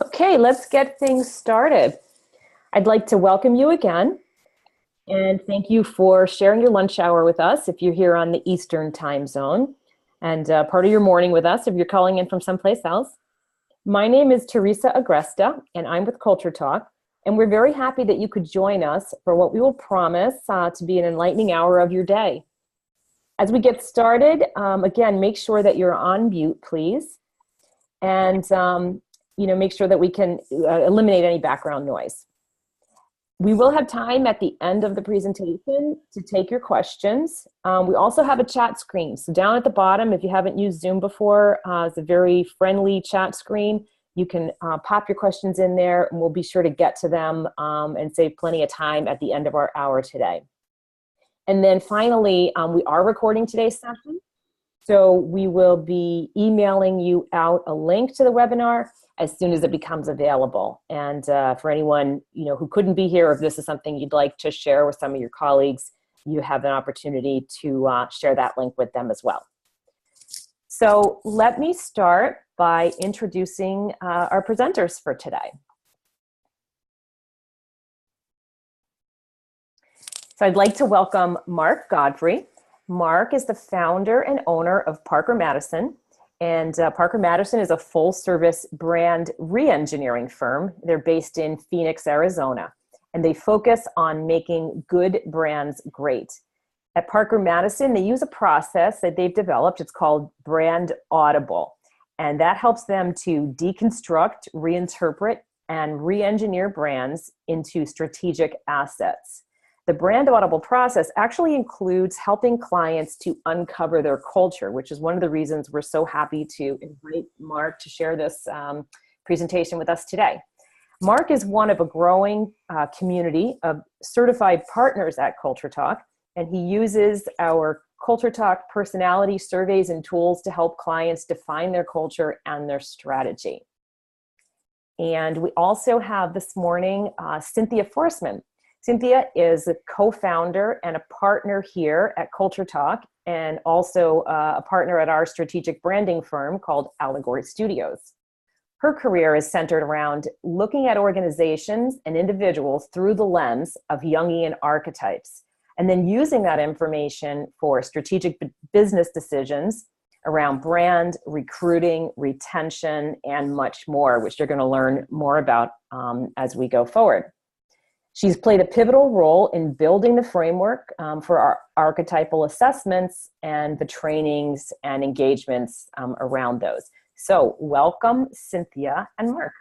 Okay, let's get things started. I'd like to welcome you again and thank you for sharing your lunch hour with us if you're here on the Eastern time zone and part of your morning with us if you're calling in from someplace else. My name is Teresa Agresta and I'm with CuluureTalk, and we're very happy that you could join us for what we will promise to be an enlightening hour of your day. As we get started, again, make sure that you're on mute, please. And make sure that we can eliminate any background noise. We will have time at the end of the presentation to take your questions. We also have a chat screen. So down at the bottom, if you haven't used Zoom before, it's a very friendly chat screen. You can pop your questions in there and we'll be sure to get to them and save plenty of time at the end of our hour today. And then finally, we are recording today's session. So we will be emailing you out a link to the webinar as soon as it becomes available. And for anyone who couldn't be here, if this is something you'd like to share with some of your colleagues, you have an opportunity to share that link with them as well. So let me start by introducing our presenters for today. So I'd like to welcome Mark Godfrey. Mark is the founder and owner of Parker Madison, and Parker Madison is a full-service brand re-engineering firm. They're based in Phoenix, Arizona, and they focus on making good brands great. At Parker Madison, they use a process that they've developed. It's called Brand Audible, and that helps them to deconstruct, reinterpret, and re-engineer brands into strategic assets. The Brand Audible process actually includes helping clients to uncover their culture, which is one of the reasons we're so happy to invite Mark to share this presentation with us today. Mark is one of a growing community of certified partners at CuluureTalk, and he uses our CuluureTalk personality surveys and tools to help clients define their culture and their strategy. And we also have this morning Cynthia Forsman. Cynthia is a co-founder and a partner here at CuluureTalk, and also a partner at our strategic branding firm called Allegory Studios. Her career is centered around looking at organizations and individuals through the lens of Jungian archetypes, and then using that information for strategic business decisions around brand, recruiting, retention, and much more, which you're going to learn more about as we go forward. She's played a pivotal role in building the framework for our archetypal assessments and the trainings and engagements around those. So welcome, Cynthia and Mark.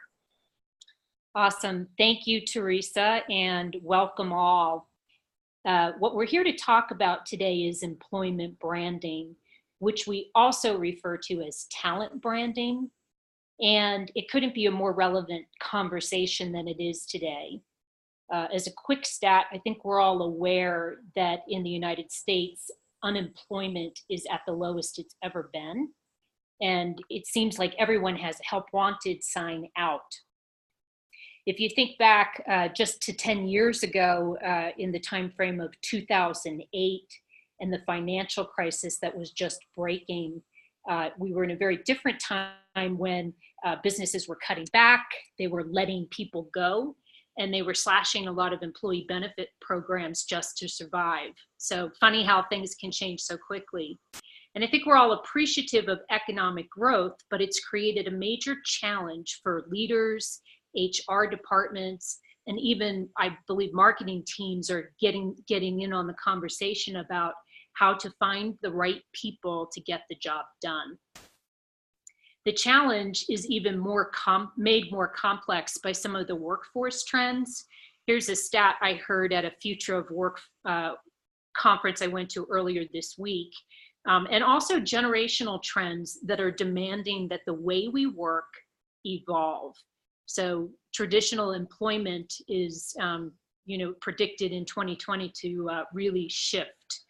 Awesome. Thank you, Teresa, and welcome all. What we're here to talk about today is employment branding, which we also refer to as talent branding. And it couldn't be a more relevant conversation than it is today. As a quick stat, I think we're all aware that in the United States, unemployment is at the lowest it's ever been. And it seems like everyone has a help wanted sign out. If you think back just to 10 years ago, in the time frame of 2008 and the financial crisis that was just breaking, we were in a very different time when businesses were cutting back, they were letting people go, and they were slashing a lot of employee benefit programs just to survive. So funny how things can change so quickly. And I think we're all appreciative of economic growth, but it's created a major challenge for leaders, HR departments, and even, I believe, marketing teams are getting in on the conversation about how to find the right people to get the job done. The challenge is even made more complex by some of the workforce trends. Here's a stat I heard at a Future of Work conference I went to earlier this week. And also generational trends that are demanding that the way we work evolve. So traditional employment is predicted in 2020 to really shift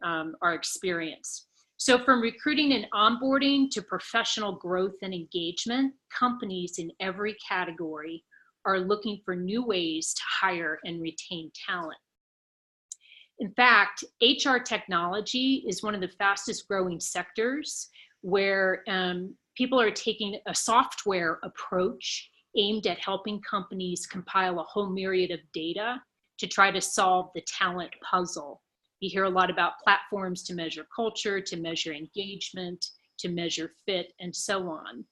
our experience. So from recruiting and onboarding to professional growth and engagement, companies in every category are looking for new ways to hire and retain talent. In fact, HR technology is one of the fastest growing sectors where people are taking a software approach aimed at helping companies compile a whole myriad of data to try to solve the talent puzzle. You hear a lot about platforms to measure culture, to measure engagement, to measure fit, and so on.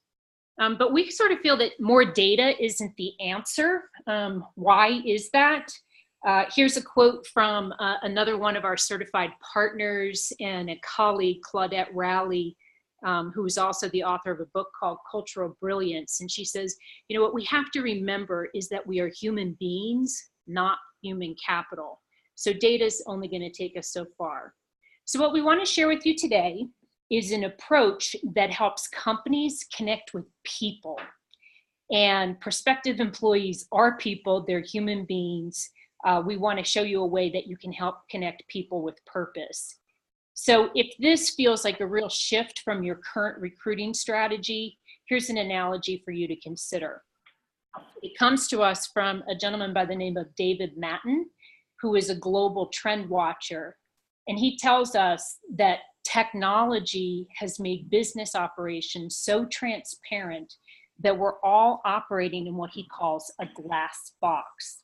But we sort of feel that more data isn't the answer. Why is that? Here's a quote from another one of our certified partners and a colleague, Claudette Rowley, who is also the author of a book called Cultural Brilliance. And she says, you know, what we have to remember is that we are human beings, not human capital. So data is only going to take us so far. So what we want to share with you today is an approach that helps companies connect with people. And prospective employees are people, they're human beings. We want to show you a way that you can help connect people with purpose. So if this feels like a real shift from your current recruiting strategy, here's an analogy for you to consider. It comes to us from a gentleman by the name of David Matten, who is a global trend watcher. And he tells us that technology has made business operations so transparent that we're all operating in what he calls a glass box.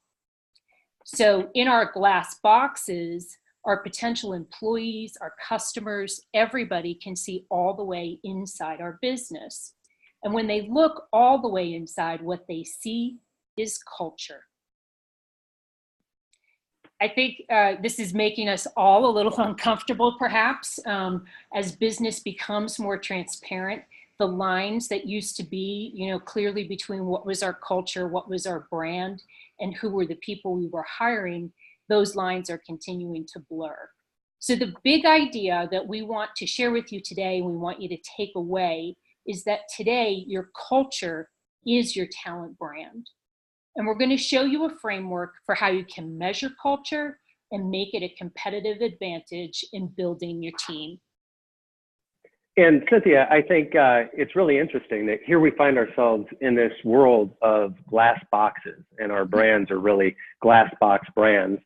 So in our glass boxes, our potential employees, our customers, everybody can see all the way inside our business. And when they look all the way inside, what they see is culture. I think this is making us all a little uncomfortable, perhaps, as business becomes more transparent. The lines that used to be, you know, clearly between what was our culture, what was our brand, and who were the people we were hiring, those lines are continuing to blur. So the big idea that we want to share with you today, we want you to take away, is that today your culture is your talent brand. And we're going to show you a framework for how you can measure culture and make it a competitive advantage in building your team. And Cynthia, I think it's really interesting that here we find ourselves in this world of glass boxes, and our brands are really glass box brands.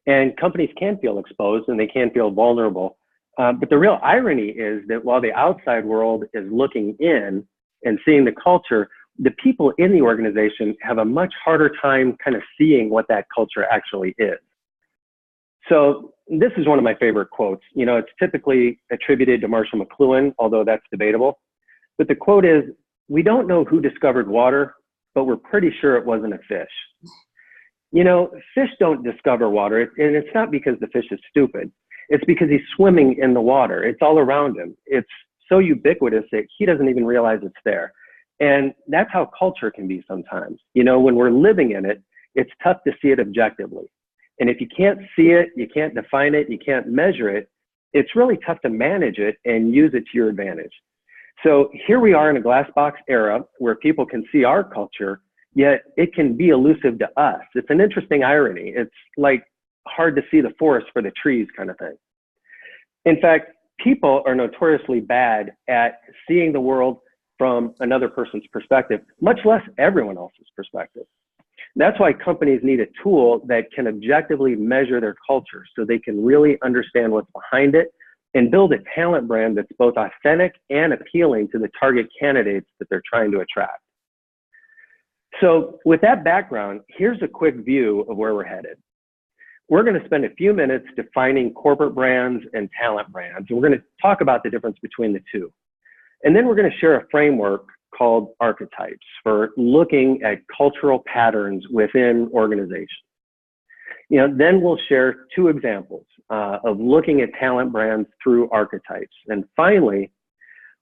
And companies can feel exposed and they can feel vulnerable. But the real irony is that while the outside world is looking in and seeing the culture, the people in the organization have a much harder time kind of seeing what that culture actually is. So this is one of my favorite quotes. You know, it's typically attributed to Marshall McLuhan, although that's debatable. But the quote is, "We don't know who discovered water, but we're pretty sure it wasn't a fish." You know, fish don't discover water, and it's not because the fish is stupid. It's because he's swimming in the water. It's all around him. It's so ubiquitous that he doesn't even realize it's there. And that's how culture can be sometimes. You know, when we're living in it, it's tough to see it objectively. And if you can't see it, you can't define it, you can't measure it, it's really tough to manage it and use it to your advantage. So here we are in a glass box era where people can see our culture, yet it can be elusive to us. It's an interesting irony. It's like hard to see the forest for the trees kind of thing. In fact, people are notoriously bad at seeing the world from another person's perspective, much less everyone else's perspective. That's why companies need a tool that can objectively measure their culture so they can really understand what's behind it and build a talent brand that's both authentic and appealing to the target candidates that they're trying to attract. So with that background, here's a quick view of where we're headed. We're going to spend a few minutes defining corporate brands and talent brands, and we're going to talk about the difference between the two. And then we're going to share a framework called Archetypes for looking at cultural patterns within organizations. You know, then we'll share two examples of looking at talent brands through archetypes. And finally,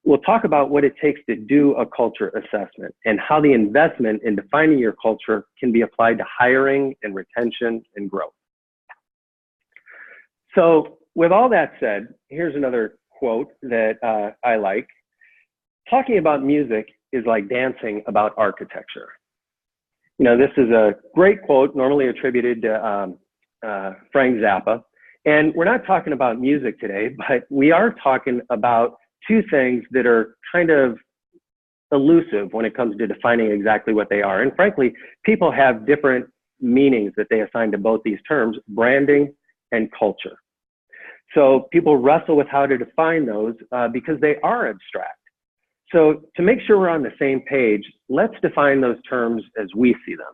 we'll talk about what it takes to do a culture assessment and how the investment in defining your culture can be applied to hiring and retention and growth. So with all that said, here's another quote that I like. Talking about music is like dancing about architecture. You know, this is a great quote, normally attributed to Frank Zappa. And we're not talking about music today, but we are talking about two things that are kind of elusive when it comes to defining exactly what they are. And frankly, people have different meanings that they assign to both these terms, branding and culture. So people wrestle with how to define those because they are abstract. So to make sure we're on the same page, let's define those terms as we see them.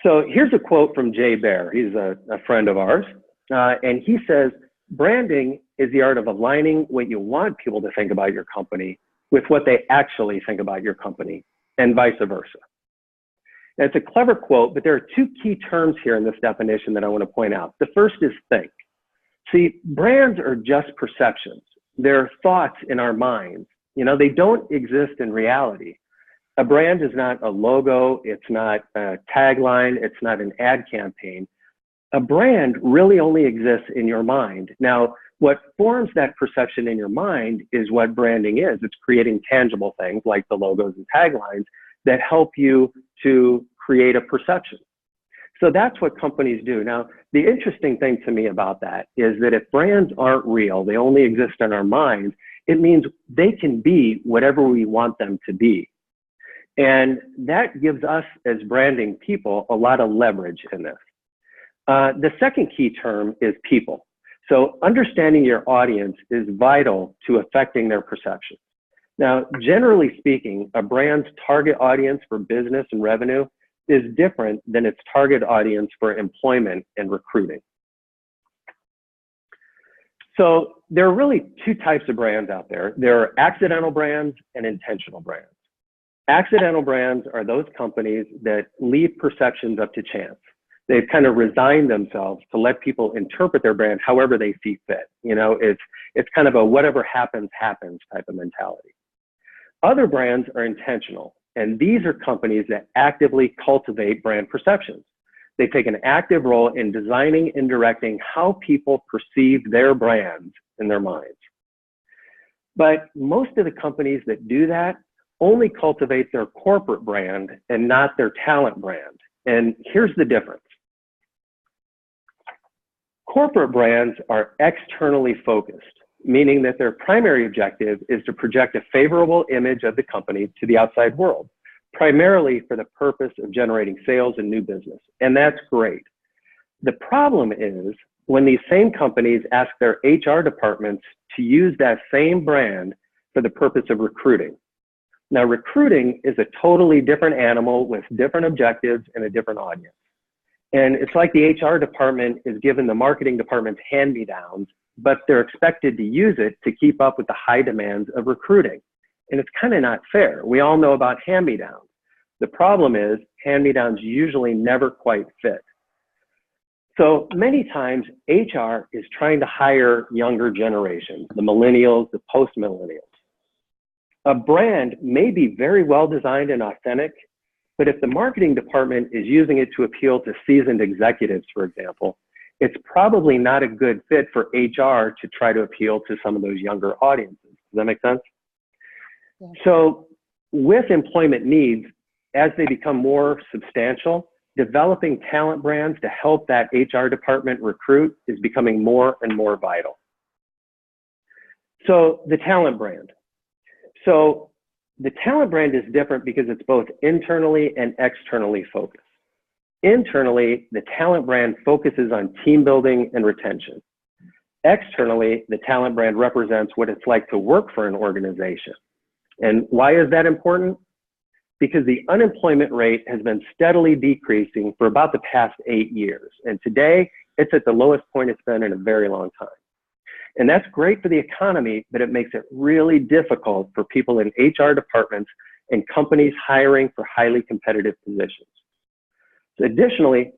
So here's a quote from Jay Baer. He's a friend of ours. And he says, branding is the art of aligning what you want people to think about your company with what they actually think about your company, and vice versa. Now, it's a clever quote, but there are two key terms here in this definition that I want to point out. The first is think. See, brands are just perceptions. They're thoughts in our minds. You know, they don't exist in reality. A brand is not a logo, it's not a tagline, it's not an ad campaign. A brand really only exists in your mind. Now, what forms that perception in your mind is what branding is. It's creating tangible things like the logos and taglines that help you to create a perception. So that's what companies do. Now, the interesting thing to me about that is that if brands aren't real, they only exist in our minds, it means they can be whatever we want them to be. And that gives us as branding people a lot of leverage in this. The second key term is people. So understanding your audience is vital to affecting their perception. Now, generally speaking, a brand's target audience for business and revenue is different than its target audience for employment and recruiting. So there are really two types of brands out there. There are accidental brands and intentional brands. Accidental brands are those companies that leave perceptions up to chance. They've kind of resigned themselves to let people interpret their brand however they see fit. You know, it's kind of a whatever happens, happens type of mentality. Other brands are intentional, and these are companies that actively cultivate brand perceptions. They take an active role in designing and directing how people perceive their brands in their minds. But most of the companies that do that only cultivate their corporate brand and not their talent brand. And here's the difference. Corporate brands are externally focused, meaning that their primary objective is to project a favorable image of the company to the outside world, primarily for the purpose of generating sales and new business. And that's great. The problem is when these same companies ask their HR departments to use that same brand for the purpose of recruiting. Now, recruiting is a totally different animal with different objectives and a different audience. And it's like the HR department is given the marketing department's hand-me-downs, but they're expected to use it to keep up with the high demands of recruiting. And it's kind of not fair. We all know about hand-me-downs. The problem is hand-me-downs usually never quite fit. So many times HR is trying to hire younger generations, the millennials, the post-millennials. A brand may be very well designed and authentic, but if the marketing department is using it to appeal to seasoned executives, for example, it's probably not a good fit for HR to try to appeal to some of those younger audiences. Does that make sense? Yeah. So with employment needs, as they become more substantial, developing talent brands to help that HR department recruit is becoming more and more vital. So the talent brand. So the talent brand is different because it's both internally and externally focused. Internally, the talent brand focuses on team building and retention. Externally, the talent brand represents what it's like to work for an organization. And why is that important? Because the unemployment rate has been steadily decreasing for about the past 8 years. And today, it's at the lowest point it's been in a very long time. And that's great for the economy, but it makes it really difficult for people in HR departments and companies hiring for highly competitive positions. So additionally,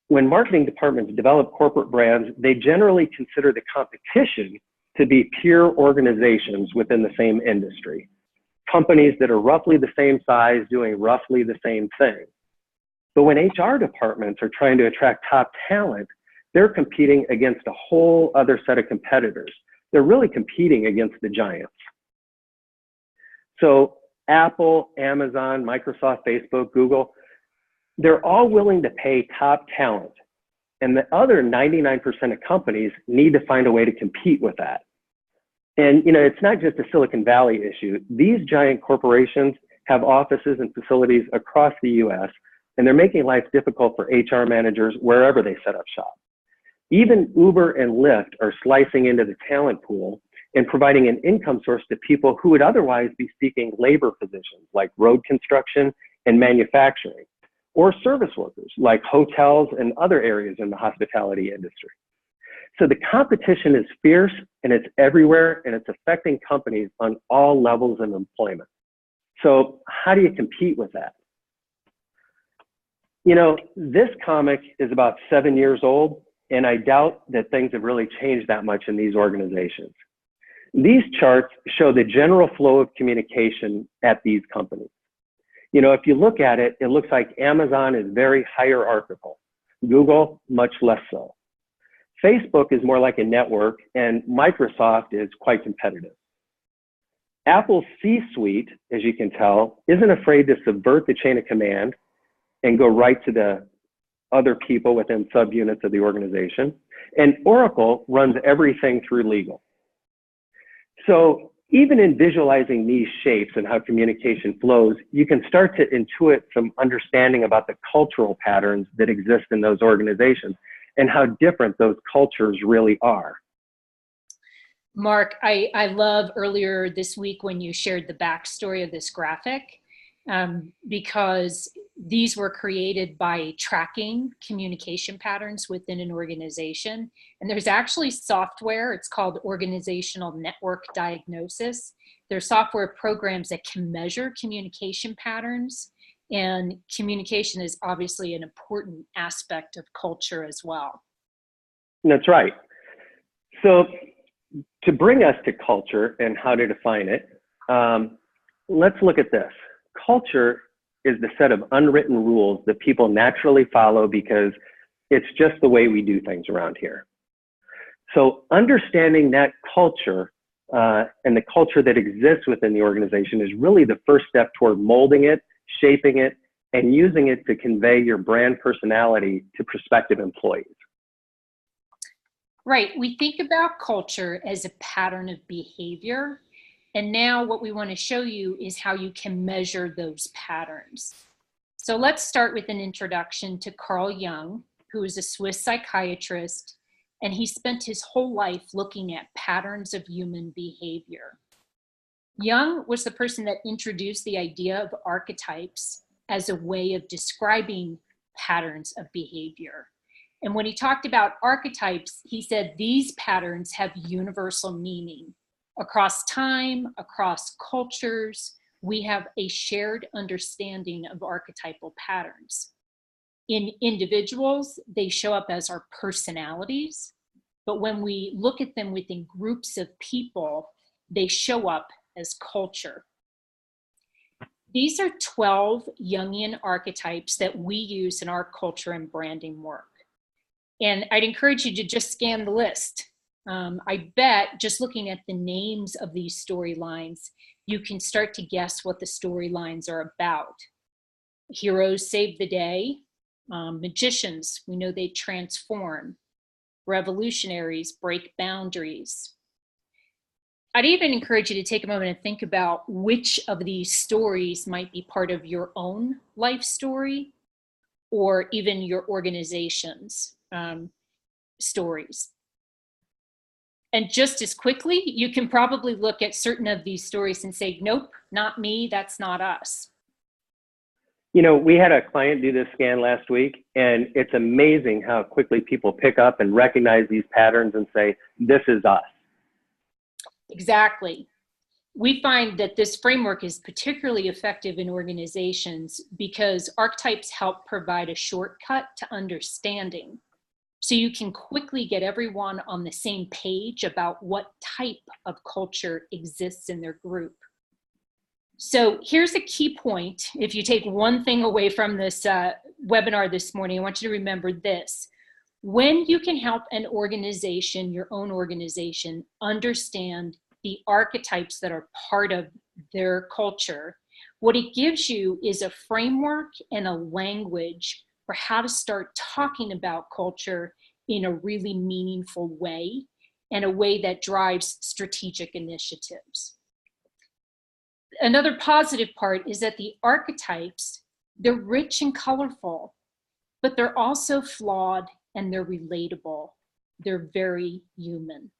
when marketing departments develop corporate brands, they generally consider the competition to be peer organizations within the same industry. Companies that are roughly the same size doing roughly the same thing. But when HR departments are trying to attract top talent, they're competing against a whole other set of competitors. They're really competing against the giants. So Apple, Amazon, Microsoft, Facebook, Google, they're all willing to pay top talent. And the other 99% of companies need to find a way to compete with that. And you know, it's not just a Silicon Valley issue. These giant corporations have offices and facilities across the US, and they're making life difficult for HR managers wherever they set up shop. Even Uber and Lyft are slicing into the talent pool and providing an income source to people who would otherwise be seeking labor positions like road construction and manufacturing, or service workers like hotels and other areas in the hospitality industry. So the competition is fierce and it's everywhere, and it's affecting companies on all levels of employment. So how do you compete with that? You know, this comic is about 7 years old, and I doubt that things have really changed that much in these organizations. These charts show the general flow of communication at these companies. You know, if you look at it, it looks like Amazon is very hierarchical. Google, much less so. Facebook is more like a network, and Microsoft is quite competitive. Apple's C-suite, as you can tell, isn't afraid to subvert the chain of command and go right to the other people within subunits of the organization. And Oracle runs everything through legal. So even in visualizing these shapes and how communication flows, you can start to intuit some understanding about the cultural patterns that exist in those organizations and how different those cultures really are. Mark, I love earlier this week when you shared the backstory of this graphic, because these were created by tracking communication patterns within an organization. And there's actually software, it's called Organizational Network Diagnosis. There's software programs that can measure communication patterns, and communication is obviously an important aspect of culture as well. That's right. So to bring us to culture and how to define it, let's look at this. Culture is the set of unwritten rules that people naturally follow because it's just the way we do things around here. So understanding that culture and the culture that exists within the organization is really the first step toward molding it, shaping it, and using it to convey your brand personality to prospective employees. Right, we think about culture as a pattern of behavior. And now what we want to show you is how you can measure those patterns. So let's start with an introduction to Carl Jung, who is a Swiss psychiatrist, and he spent his whole life looking at patterns of human behavior. Jung was the person that introduced the idea of archetypes as a way of describing patterns of behavior. And when he talked about archetypes, he said these patterns have universal meaning. Across time, across cultures, we have a shared understanding of archetypal patterns. In individuals, they show up as our personalities, but when we look at them within groups of people, they show up as culture. These are 12 Jungian archetypes that we use in our culture and branding work. And I'd encourage you to just scan the list. I bet just looking at the names of these storylines, you can start to guess what the storylines are about. Heroes save the day. Magicians, we know they transform. Revolutionaries break boundaries. I'd even encourage you to take a moment and think about which of these stories might be part of your own life story or even your organization's stories. And just as quickly, you can probably look at certain of these stories and say, nope, not me, that's not us. You know, we had a client do this scan last week, and it's amazing how quickly people pick up and recognize these patterns and say, this is us. Exactly. We find that this framework is particularly effective in organizations because archetypes help provide a shortcut to understanding. So you can quickly get everyone on the same page about what type of culture exists in their group. So here's a key point. If you take one thing away from this webinar this morning, I want you to remember this. When you can help an organization, your own organization, understand the archetypes that are part of their culture, what it gives you is a framework and a language for how to start talking about culture in a really meaningful way and a way that drives strategic initiatives. Another positive part is that the archetypes, they're rich and colorful, but they're also flawed and they're relatable. They're very human.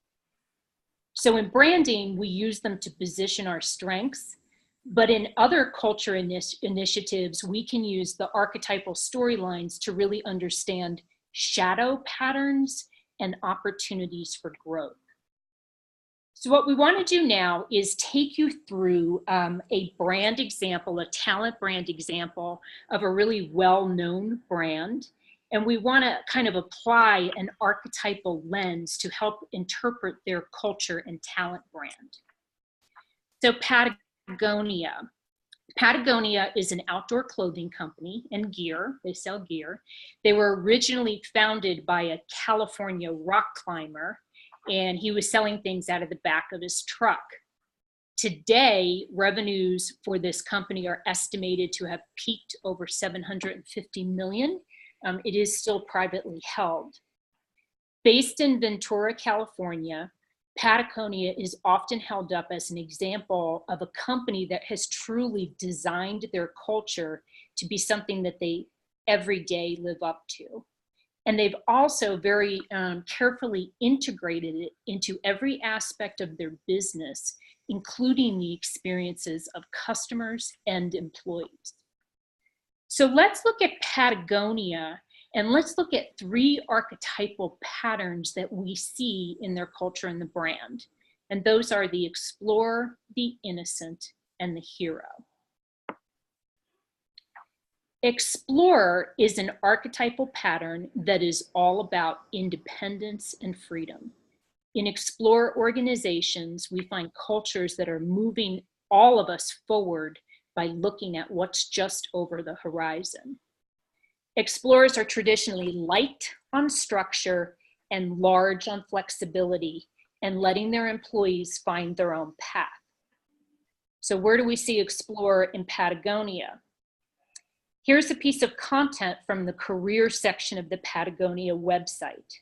So in branding, we use them to position our strengths, but in other culture initiatives, we can use the archetypal storylines to really understand shadow patterns and opportunities for growth. So what we want to do now is take you through a brand example, a talent brand example of a really well-known brand. And we want to kind of apply an archetypal lens to help interpret their culture and talent brand. So Patagonia. Patagonia is an outdoor clothing company and gear. They sell gear. They were originally founded by a California rock climber, and he was selling things out of the back of his truck. Today, revenues for this company are estimated to have peaked over $750 million. It is still privately held. Based in Ventura, California, Patagonia is often held up as an example of a company that has truly designed their culture to be something that they every day live up to. And they've also very carefully integrated it into every aspect of their business, including the experiences of customers and employees. So let's look at Patagonia, and let's look at 3 archetypal patterns that we see in their culture and the brand. And those are the explorer, the innocent, and the hero. Explorer is an archetypal pattern that is all about independence and freedom. In explorer organizations, we find cultures that are moving all of us forward by looking at what's just over the horizon. Explorers are traditionally light on structure and large on flexibility, and letting their employees find their own path. So where do we see Explorer in Patagonia? Here's a piece of content from the career section of the Patagonia website.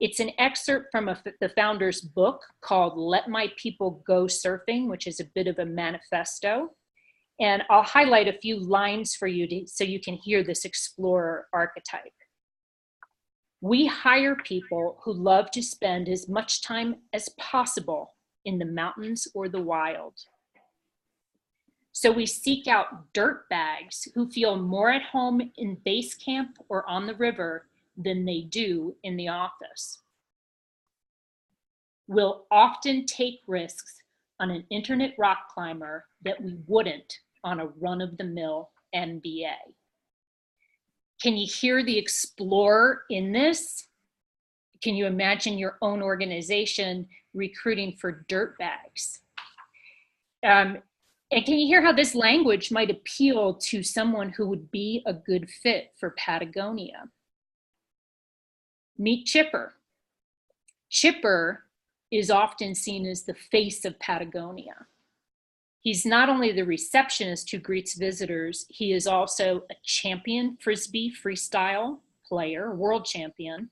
It's an excerpt from the founder's book called Let My People Go Surfing, which is a bit of a manifesto. And I'll highlight a few lines for you so you can hear this explorer archetype. We hire people who love to spend as much time as possible in the mountains or the wild. So we seek out dirtbags who feel more at home in base camp or on the river than they do in the office. We'll often take risks on an internet rock climber that we wouldn't on a run-of-the-mill MBA. Can you hear the explorer in this? Can you imagine your own organization recruiting for dirtbags? And can you hear how this language might appeal to someone who would be a good fit for Patagonia? Meet Chipper. Chipper is often seen as the face of Patagonia. He's not only the receptionist who greets visitors, he is also a champion Frisbee freestyle player, world champion,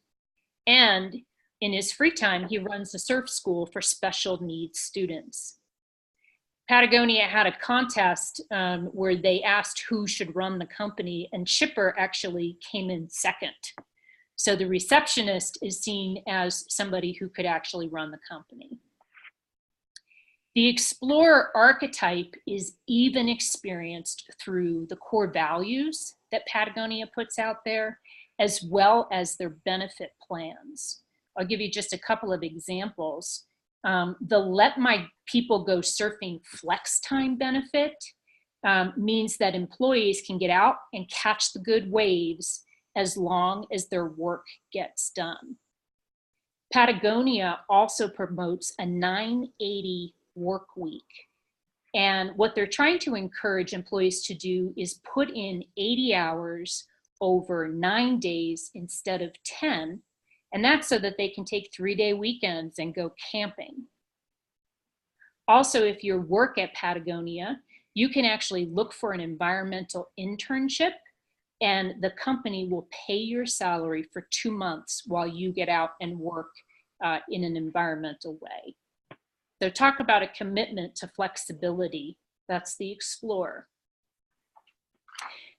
and in his free time, he runs a surf school for special needs students. Patagonia had a contest where they asked who should run the company, and Chipper actually came in second. So the receptionist is seen as somebody who could actually run the company. The explorer archetype is even experienced through the core values that Patagonia puts out there, as well as their benefit plans. I'll give you just a couple of examples. The Let My People Go Surfing flex time benefit means that employees can get out and catch the good waves as long as their work gets done. Patagonia also promotes a 980 work week. And what they're trying to encourage employees to do is put in 80 hours over 9 days instead of 10. And that's so that they can take 3-day weekends and go camping. Also, if you work at Patagonia, you can actually look for an environmental internship, and the company will pay your salary for 2 months while you get out and work in an environmental way. So talk about a commitment to flexibility. That's the explorer.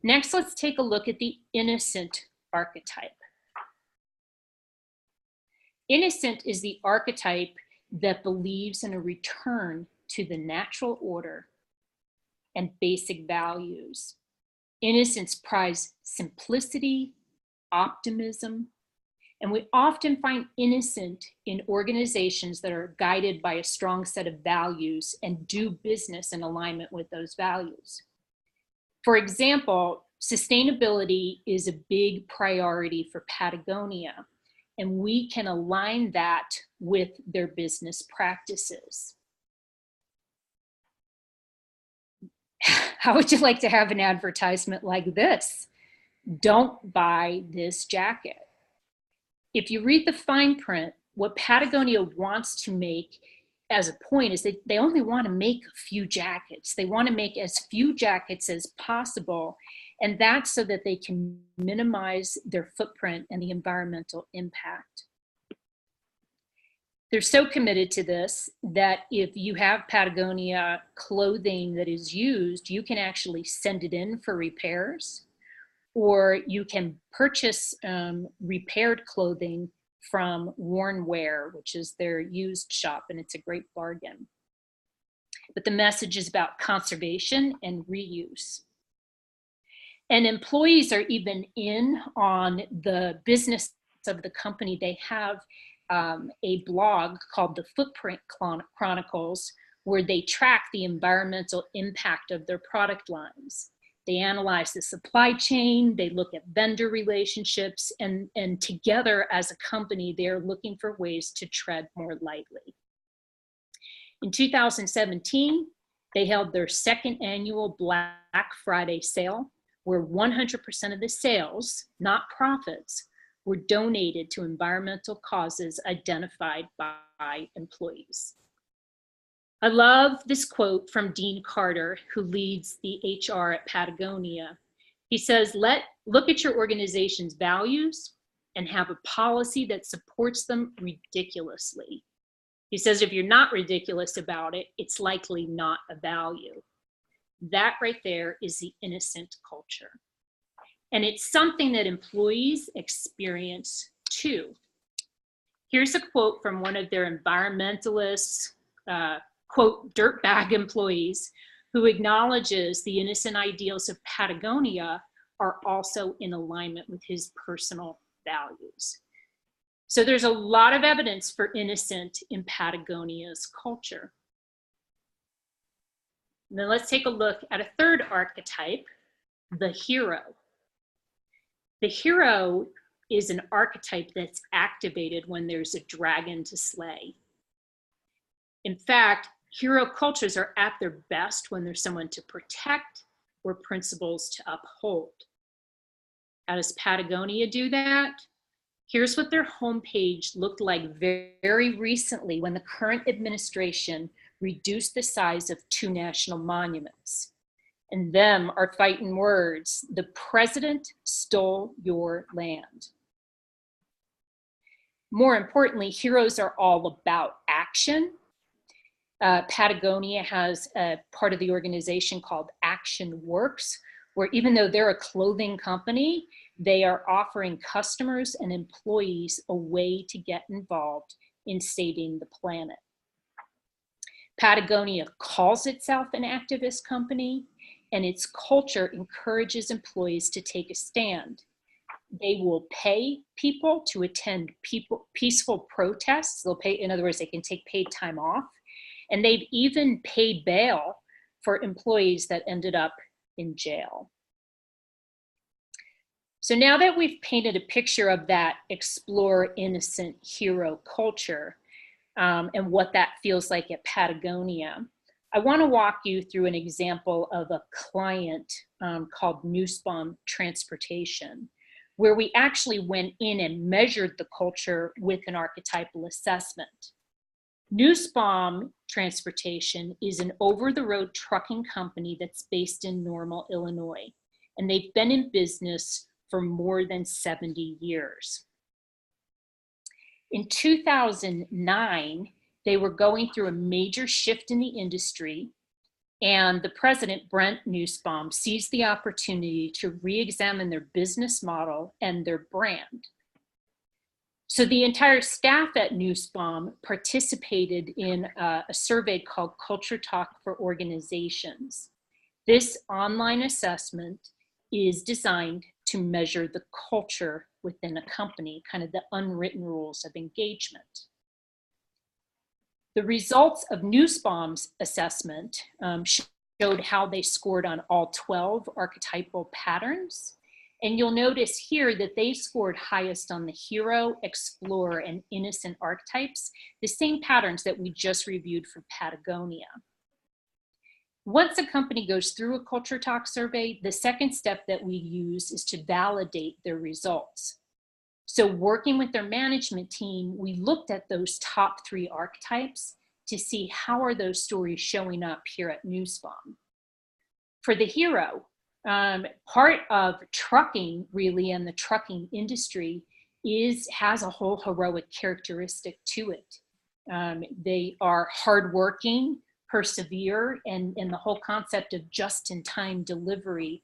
Next, let's take a look at the innocent archetype. Innocent is the archetype that believes in a return to the natural order and basic values. Innocence prizes simplicity, optimism, and we often find innocent in organizations that are guided by a strong set of values and do business in alignment with those values. For example, sustainability is a big priority for Patagonia, and we can align that with their business practices. How would you like to have an advertisement like this? Don't buy this jacket. If you read the fine print, what Patagonia wants to make as a point is that they only want to make a few jackets. They want to make as few jackets as possible, and that's so that they can minimize their footprint and the environmental impact. They're so committed to this that if you have Patagonia clothing that is used, you can actually send it in for repairs, or you can purchase repaired clothing from Worn Wear, which is their used shop, and it's a great bargain. But the message is about conservation and reuse. And employees are even in on the business of the company. They have a blog called the Footprint Chronicles, where they track the environmental impact of their product lines. They analyze the supply chain, they look at vendor relationships, and together as a company, they're looking for ways to tread more lightly. In 2017, they held their second annual Black Friday sale, where 100% of the sales, not profits, were donated to environmental causes identified by employees. I love this quote from Dean Carter, who leads the HR at Patagonia. He says, look at your organization's values and have a policy that supports them ridiculously. He says, if you're not ridiculous about it, it's likely not a value. That right there is the innocent culture. And it's something that employees experience too. Here's a quote from one of their environmentalists, quote, dirtbag employees, who acknowledges the innocent ideals of Patagonia are also in alignment with his personal values. So there's a lot of evidence for innocent in Patagonia's culture. And then let's take a look at a third archetype, the hero. The hero is an archetype that's activated when there's a dragon to slay. In fact, hero cultures are at their best when there's someone to protect or principles to uphold. How does Patagonia do that? Here's what their homepage looked like very recently when the current administration reduced the size of 2 national monuments. And them are fighting words. The president stole your land. More importantly, heroes are all about action. Patagonia has a part of the organization called Action Works, where even though they're a clothing company, they are offering customers and employees a way to get involved in saving the planet. Patagonia calls itself an activist company, and its culture encourages employees to take a stand. They will pay people to attend peaceful protests. They'll pay, in other words, they can take paid time off. And they've even paid bail for employees that ended up in jail. So now that we've painted a picture of that explore innocent hero culture and what that feels like at Patagonia, I want to walk you through an example of a client called Nussbaum Transportation, where we actually went in and measured the culture with an archetypal assessment. Nussbaum Transportation is an over-the-road trucking company that's based in Normal, Illinois, and they've been in business for more than 70 years. In 2009, they were going through a major shift in the industry, and the president, Brent Nussbaum, seized the opportunity to re-examine their business model and their brand. So the entire staff at Nussbaum participated in a survey called CuluureTalk for Organizations. This online assessment is designed to measure the culture within a company, kind of the unwritten rules of engagement. The results of Nussbaum's assessment showed how they scored on all 12 archetypal patterns. And you'll notice here that they scored highest on the hero, explorer, and innocent archetypes, the same patterns that we just reviewed for Patagonia. Once a company goes through a CuluureTalk survey, the second step that we use is to validate their results. So working with their management team, we looked at those top 3 archetypes to see how are those stories showing up here at Nussbaum. For the hero, part of trucking really, and the trucking industry has a whole heroic characteristic to it. They are hardworking, persevere, and the whole concept of just-in-time delivery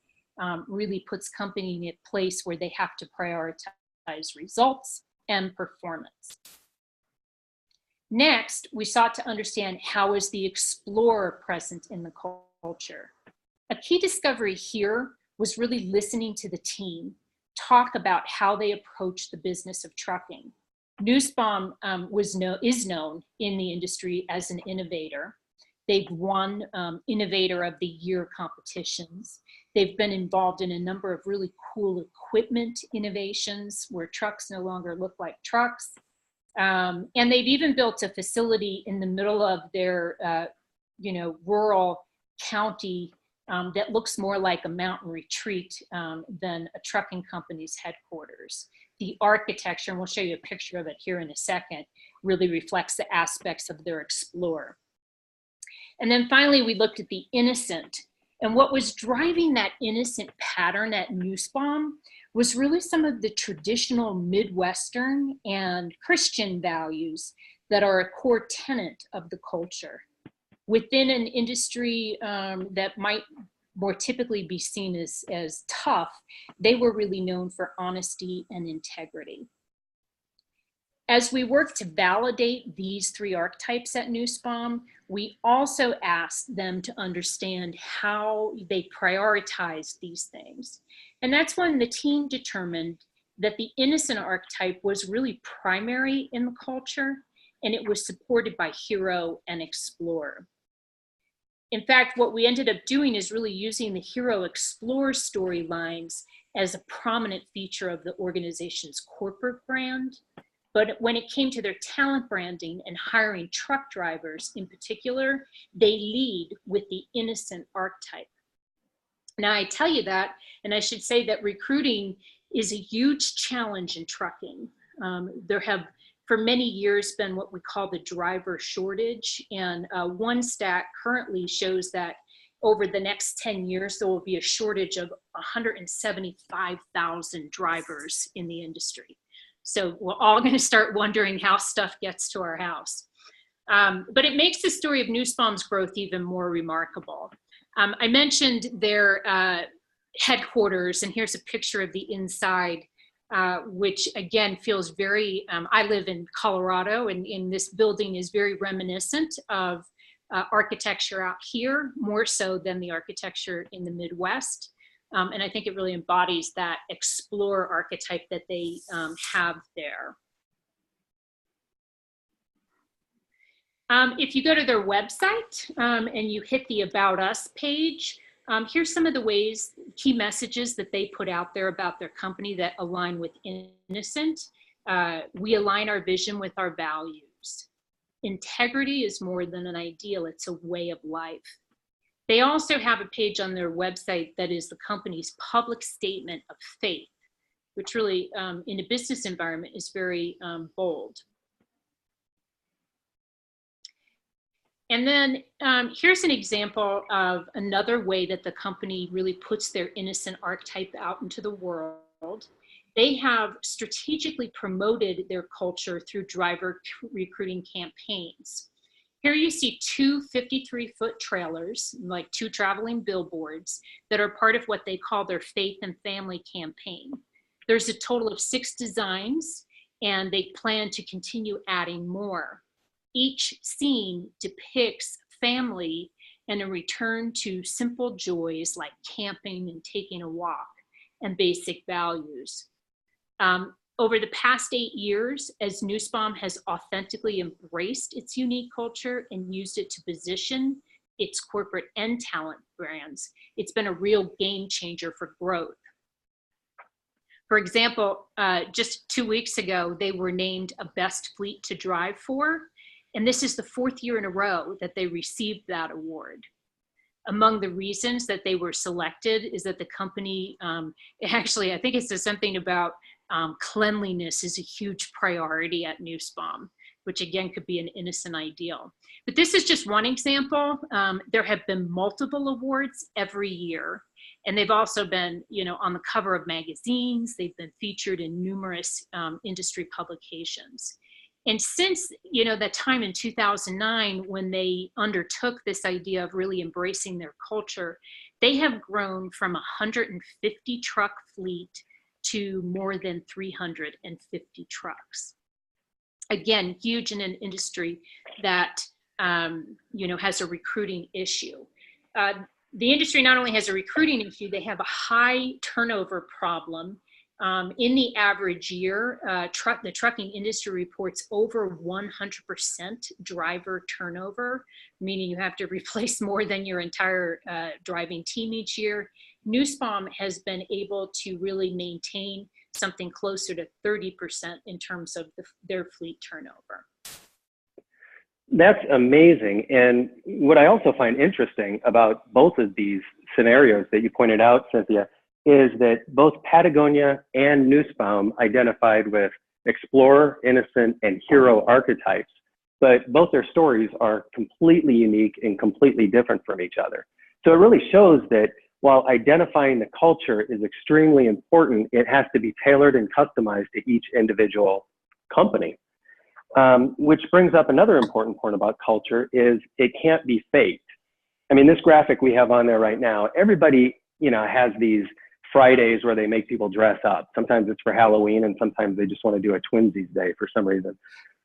really puts company in a place where they have to prioritize results and performance. Next, we sought to understand how is the explorer present in the culture. A key discovery here was really listening to the team talk about how they approach the business of trucking. Nussbaum is known in the industry as an innovator. They've won Innovator of the Year competitions. They've been involved in a number of really cool equipment innovations where trucks no longer look like trucks. And they've even built a facility in the middle of their rural county that looks more like a mountain retreat than a trucking company's headquarters. The architecture, and we'll show you a picture of it here in a second, really reflects the aspects of their explorer. And then finally, we looked at the innocent. And what was driving that innocent pattern at Nussbaum was really some of the traditional Midwestern and Christian values that are a core tenet of the culture. Within an industry that might more typically be seen as tough, they were really known for honesty and integrity. As we work to validate these 3 archetypes at Nussbaum, we also asked them to understand how they prioritize these things. And that's when the team determined that the innocent archetype was really primary in the culture, and it was supported by hero and explorer. In fact, what we ended up doing is really using the hero explorer storylines as a prominent feature of the organization's corporate brand. But when it came to their talent branding and hiring truck drivers in particular, they lead with the innocent archetype. Now I tell you that, and I should say that recruiting is a huge challenge in trucking. There have for many years been what we call the driver shortage, and one stat currently shows that over the next 10 years, there will be a shortage of 175,000 drivers in the industry. So we're all going to start wondering how stuff gets to our house. But it makes the story of Nussbaum's growth even more remarkable. I mentioned their headquarters, and here's a picture of the inside, which again feels very, I live in Colorado, and this building is very reminiscent of architecture out here, more so than the architecture in the Midwest. And I think it really embodies that explorer archetype that they have there. If you go to their website and you hit the About Us page, here's some of the ways, key messages that they put out there about their company that align with innocent. We align our vision with our values. Integrity is more than an ideal, it's a way of life. They also have a page on their website that is the company's public statement of faith, which really, in a business environment, is very bold. And then here's an example of another way that the company really puts their innocent archetype out into the world. They have strategically promoted their culture through driver recruiting campaigns. Here you see 2 53-foot trailers, like 2 traveling billboards, that are part of what they call their Faith and Family campaign. There's a total of 6 designs, and they plan to continue adding more. Each scene depicts family and a return to simple joys like camping and taking a walk, and basic values. Over the past 8 years, as Nussbaum has authentically embraced its unique culture and used it to position its corporate and talent brands, it's been a real game changer for growth. For example, just 2 weeks ago, they were named a best fleet to drive for, and this is the 4th year in a row that they received that award. Among the reasons that they were selected is that the company, actually, I think it says something about cleanliness is a huge priority at Nussbaum, which again could be an innocent ideal. But this is just one example. There have been multiple awards every year, and they've also been, on the cover of magazines. They've been featured in numerous industry publications. And since, that time in 2009, when they undertook this idea of really embracing their culture, they have grown from a 150 truck fleet to more than 350 trucks. Again, huge in an industry that, has a recruiting issue. The industry not only has a recruiting issue, they have a high turnover problem. In the average year, the trucking industry reports over 100% driver turnover, meaning you have to replace more than your entire driving team each year. Nussbaum has been able to really maintain something closer to 30% in terms of their fleet turnover. That's amazing. And what I also find interesting about both of these scenarios that you pointed out, Cynthia, is that both Patagonia and Nussbaum identified with explorer, innocent, and hero archetypes, but both their stories are completely unique and completely different from each other. So it really shows that while identifying the culture is extremely important, it has to be tailored and customized to each individual company. Which brings up another important point about culture is it can't be faked. I mean, this graphic we have on there right now, everybody, has these Fridays where they make people dress up. Sometimes it's for Halloween, and sometimes they just want to do a Twinsies day for some reason.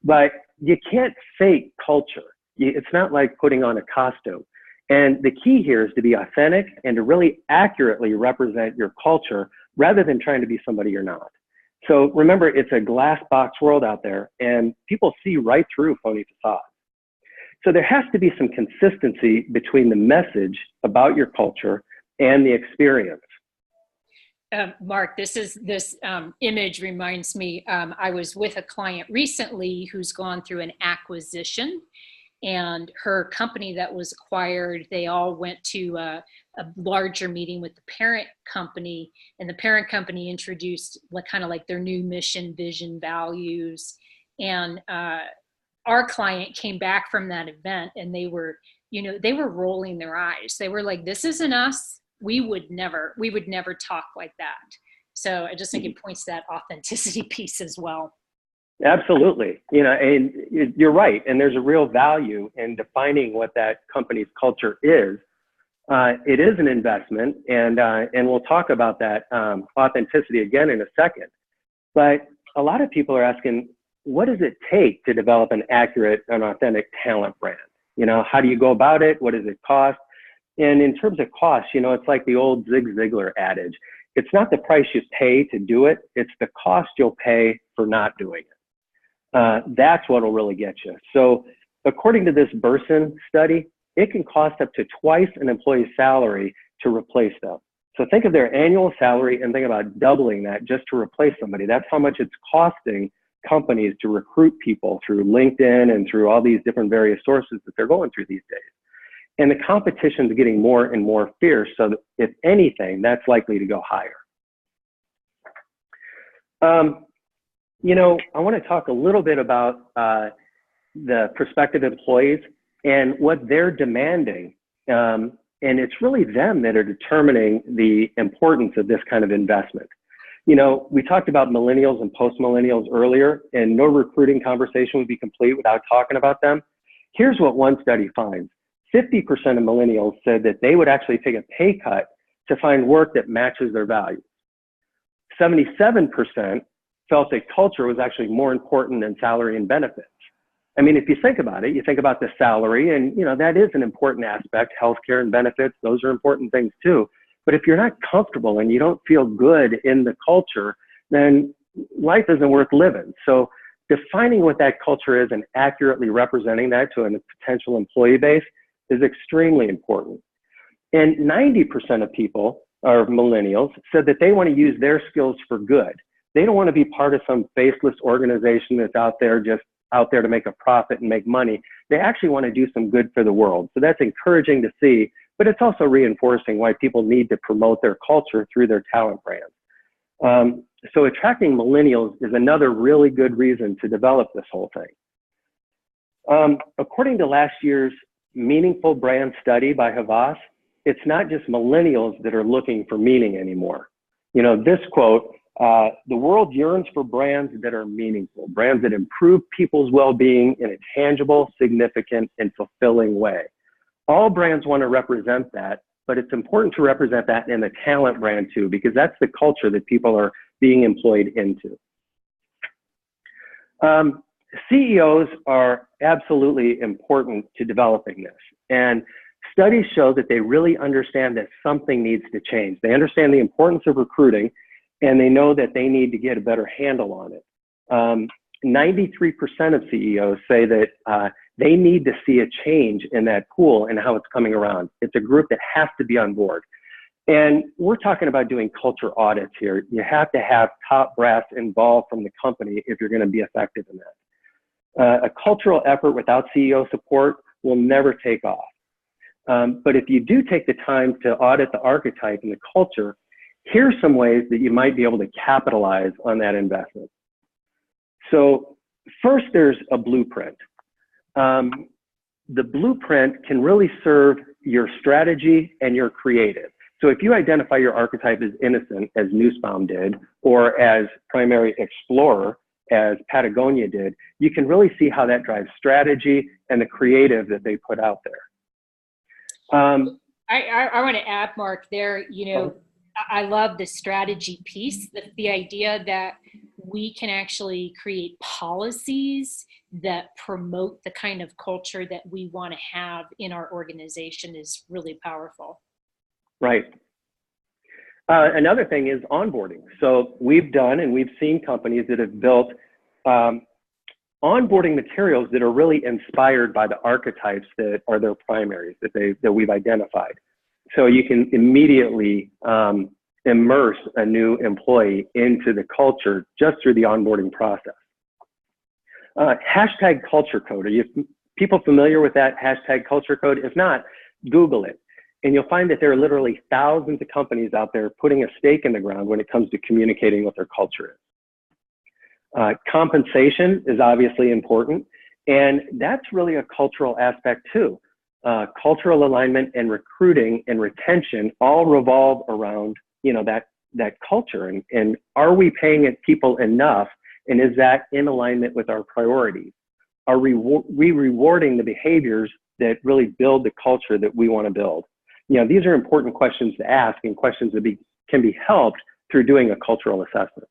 But you can't fake culture. It's not like putting on a costume. And the key here is to be authentic and to really accurately represent your culture rather than trying to be somebody you're not. So remember, it's a glass box world out there, and people see right through phony facades. So there has to be some consistency between the message about your culture and the experience. Mark, this image reminds me, I was with a client recently who's gone through an acquisition, and her company that was acquired, they all went to a larger meeting with the parent company, and the parent company introduced kind of like their new mission, vision, values. And our client came back from that event, and they were rolling their eyes. They were like, "This isn't us. We would never talk like that." So I just think it points to that authenticity piece as well. Absolutely. And you're right. And there's a real value in defining what that company's culture is. It is an investment, and we'll talk about that authenticity again in a second. But a lot of people are asking, what does it take to develop an accurate and authentic talent brand? How do you go about it? What does it cost? And in terms of cost, it's like the old Zig Ziglar adage. It's not the price you pay to do it. It's the cost you'll pay for not doing it. That's what will really get you. So according to this Burson study, it can cost up to twice an employee's salary to replace them. So think of their annual salary and think about doubling that just to replace somebody. That's how much it's costing companies to recruit people through LinkedIn and through all these different various sources that they're going through these days. And the competition is getting more and more fierce. So that if anything, that's likely to go higher. I want to talk a little bit about the prospective employees and what they're demanding. And it's really them that are determining the importance of this kind of investment. We talked about millennials and post-millennials earlier, and no recruiting conversation would be complete without talking about them. Here's what one study finds. 50% of millennials said that they would actually take a pay cut to find work that matches their values. 77% felt that culture was actually more important than salary and benefits. I mean, if you think about it, you think about the salary, and that is an important aspect. Healthcare and benefits, those are important things too. But if you're not comfortable and you don't feel good in the culture, then life isn't worth living. So defining what that culture is and accurately representing that to a potential employee base is extremely important. And 90% of people, or millennials, said that they want to use their skills for good. They don't want to be part of some faceless organization that's out there to make a profit and make money. They actually want to do some good for the world. So that's encouraging to see, but it's also reinforcing why people need to promote their culture through their talent brands. So attracting millennials is another really good reason to develop this whole thing. According to last year's Meaningful Brand Study by Havas, it's not just millennials that are looking for meaning anymore. This quote, the world yearns for brands that are meaningful, brands that improve people's well-being in a tangible, significant, and fulfilling way. All brands want to represent that, but it's important to represent that in the talent brand too, because that's the culture that people are being employed into. CEOs are absolutely important to developing this. And studies show that they really understand that something needs to change. They understand the importance of recruiting, and they know that they need to get a better handle on it. 93% of CEOs say that they need to see a change in that pool and how it's coming around. It's a group that has to be on board. And we're talking about doing culture audits here. You have to have top brass involved from the company if you're going to be effective in that. A cultural effort without CEO support will never take off. But if you do take the time to audit the archetype and the culture, here's some ways that you might be able to capitalize on that investment. So first, there's a blueprint. The blueprint can really serve your strategy and your creative. So if you identify your archetype as innocent, as Nussbaum did, or as primary explorer, as Patagonia did, you can really see how that drives strategy and the creative that they put out there. I want to add, Mark, there, I love the strategy piece, the idea that we can actually create policies that promote the kind of culture that we want to have in our organization is really powerful. Right. Another thing is onboarding. So we've done and we've seen companies that have built onboarding materials that are really inspired by the archetypes that are their primaries that we've identified. So you can immediately immerse a new employee into the culture just through the onboarding process. Hashtag culture code. Are you people familiar with that hashtag culture code? If not, Google it. And you'll find that there are literally thousands of companies out there putting a stake in the ground when it comes to communicating what their culture is. Compensation is obviously important, and that's really a cultural aspect too. Cultural alignment and recruiting and retention all revolve around that culture, and are we paying people enough, and is that in alignment with our priorities? Are we rewarding the behaviors that really build the culture that we want to build? These are important questions to ask, and questions that can be helped through doing a cultural assessment.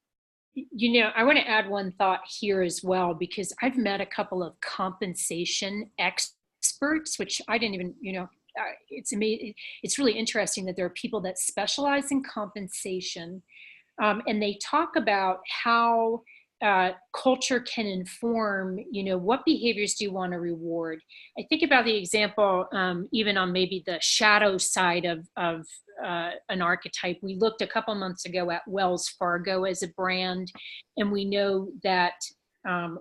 I want to add one thought here as well, because I've met a couple of compensation experts, which I didn't even, it's amazing. It's really interesting that there are people that specialize in compensation, and they talk about how culture can inform, what behaviors do you want to reward? I think about the example, even on maybe the shadow side of an archetype. We looked a couple months ago at Wells Fargo as a brand, and we know that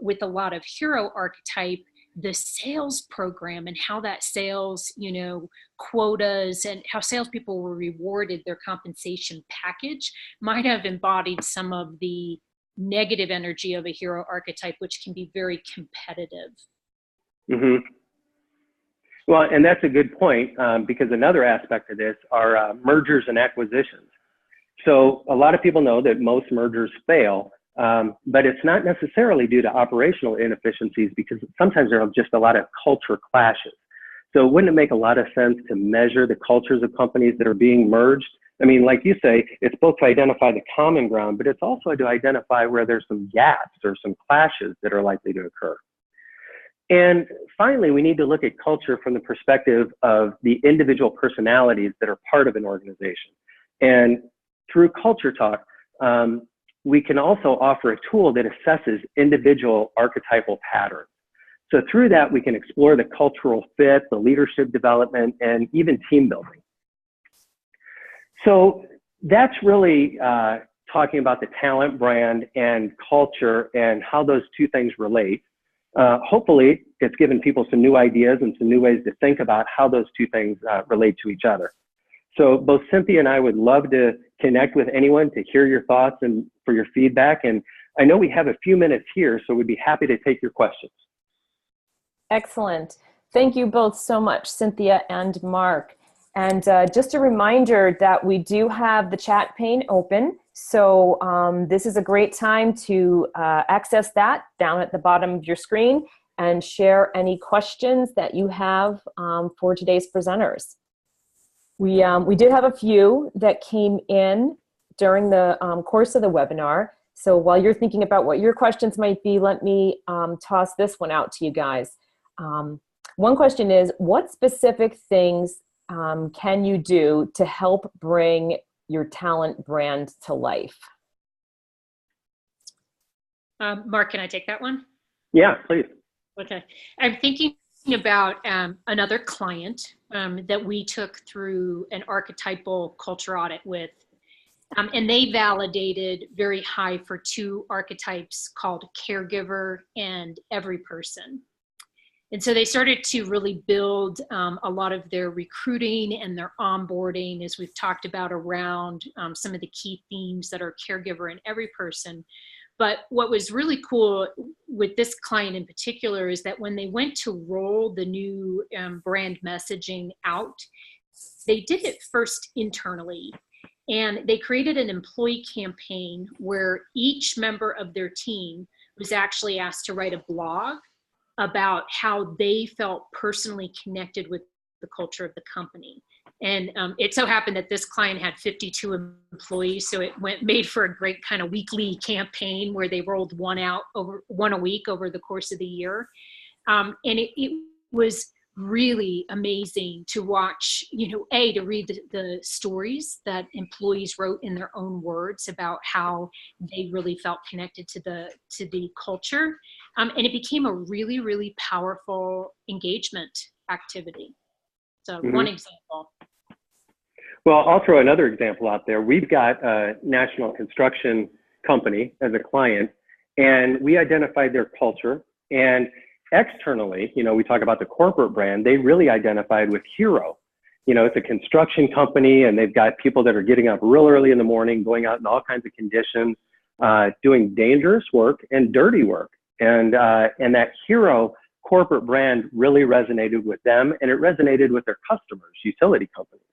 with a lot of hero archetype, the sales program and how that sales, quotas and how salespeople were rewarded, their compensation package might have embodied some of the negative energy of a hero archetype, which can be very competitive. Mm-hmm. Well, and that's a good point, because another aspect of this are mergers and acquisitions. So a lot of people know that most mergers fail, but it's not necessarily due to operational inefficiencies, because sometimes there are just a lot of culture clashes. So wouldn't it make a lot of sense to measure the cultures of companies that are being merged I mean, like you say, it's both to identify the common ground, but it's also to identify where there's some gaps or some clashes that are likely to occur. And finally, we need to look at culture from the perspective of the individual personalities that are part of an organization. And through CuluureTalk, we can also offer a tool that assesses individual archetypal patterns. So through that, we can explore the cultural fit, the leadership development, and even team building. So that's really talking about the talent, brand, and culture and how those two things relate. Hopefully, it's given people some new ideas and some new ways to think about how those two things relate to each other. So both Cynthia and I would love to connect with anyone to hear your thoughts and for your feedback. And I know we have a few minutes here, so we'd be happy to take your questions. Excellent. Thank you both so much, Cynthia and Mark. And just a reminder that we do have the chat pane open. So this is a great time to access that down at the bottom of your screen and share any questions that you have for today's presenters. We did have a few that came in during the course of the webinar. So while you're thinking about what your questions might be, let me toss this one out to you guys. One question is, what specific things can you do to help bring your talent brand to life? Mark, can I take that one? Yeah, please. Okay. I'm thinking about another client that we took through an archetypal culture audit with. And they validated very high for two archetypes called caregiver and every person. And so they started to really build a lot of their recruiting and their onboarding, as we've talked about, around some of the key themes that are caregiver and every person. But what was really cool with this client in particular is that when they went to roll the new brand messaging out, they did it first internally. And they created an employee campaign where each member of their team was actually asked to write a blog about how they felt personally connected with the culture of the company. And it so happened that this client had 52 employees, so it made for a great kind of weekly campaign where they rolled one a week over the course of the year. And it was really amazing to watch, to read the stories that employees wrote in their own words about how they really felt connected to the culture. And it became a really, really powerful engagement activity. So one example. Well, I'll throw another example out there. We've got a national construction company as a client, and we identified their culture. And externally, we talk about the corporate brand, they really identified with hero. It's a construction company, and they've got people that are getting up real early in the morning, going out in all kinds of conditions, doing dangerous work and dirty work. And that hero corporate brand really resonated with them, and it resonated with their customers, utility companies.